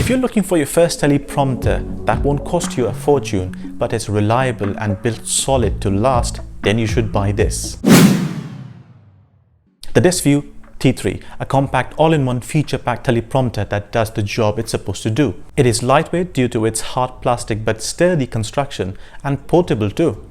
If you're looking for your first teleprompter that won't cost you a fortune but is reliable and built solid to last, then you should buy this. The Desview T3, a compact all-in-one feature-packed teleprompter that does the job it's supposed to do. It is lightweight due to its hard plastic but sturdy construction, and portable too,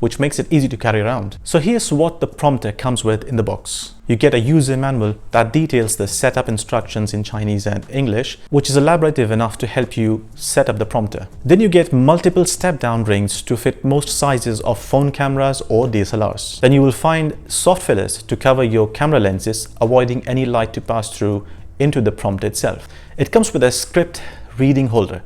which makes it easy to carry around. So here's what the prompter comes with in the box. You get a user manual that details the setup instructions in Chinese and English, which is elaborative enough to help you set up the prompter. Then you get multiple step-down rings to fit most sizes of phone cameras or DSLRs. Then you will find soft fillers to cover your camera lenses, avoiding any light to pass through into the prompter itself. It comes with a script reading holder.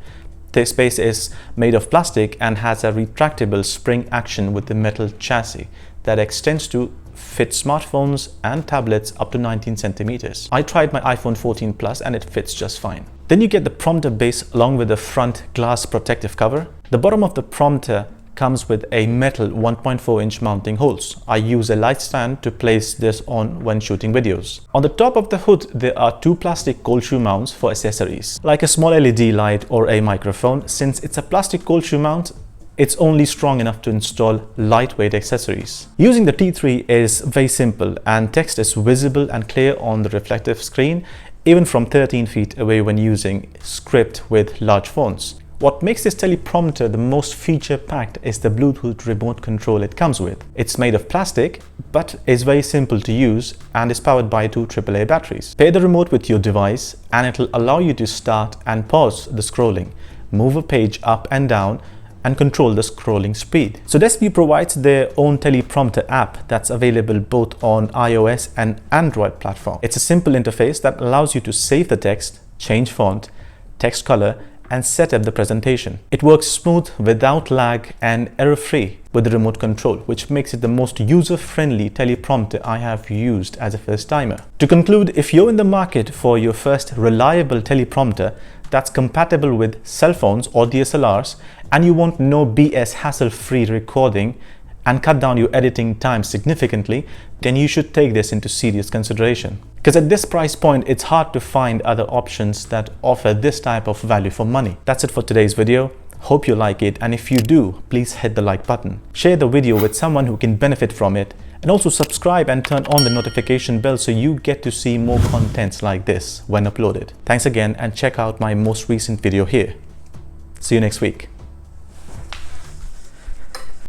This base is made of plastic and has a retractable spring action with the metal chassis that extends to fit smartphones and tablets up to 19 centimeters. I tried my iPhone 14 Plus and it fits just fine. Then you get the prompter base along with the front glass protective cover. The bottom of the prompter comes with a metal 1.4-inch mounting holes. I use a light stand to place this on when shooting videos. On the top of the hood, there are two plastic cold shoe mounts for accessories, like a small LED light or a microphone. Since it's a plastic cold shoe mount, it's only strong enough to install lightweight accessories. Using the T3 is very simple, and text is visible and clear on the reflective screen, even from 13 feet away when using script with large fonts. What makes this teleprompter the most feature-packed is the Bluetooth remote control it comes with. It's made of plastic, but is very simple to use and is powered by two AAA batteries. Pair the remote with your device and it'll allow you to start and pause the scrolling, move a page up and down, and control the scrolling speed. So Desview provides their own teleprompter app that's available both on iOS and Android platform. It's a simple interface that allows you to save the text, change font, text color, and set up the presentation. It works smooth, without lag, and error-free with the remote control, which makes it the most user-friendly teleprompter I have used as a first-timer. To conclude, if you're in the market for your first reliable teleprompter that's compatible with cell phones or DSLRs, and you want no BS hassle-free recording and cut down your editing time significantly, then you should take this into serious consideration. Because at this price point, it's hard to find other options that offer this type of value for money. That's it for today's video. Hope you like it, and if you do, please hit the like button. Share the video with someone who can benefit from it, and also subscribe and turn on the notification bell so you get to see more contents like this when uploaded. Thanks again, and check out my most recent video here. See you next week.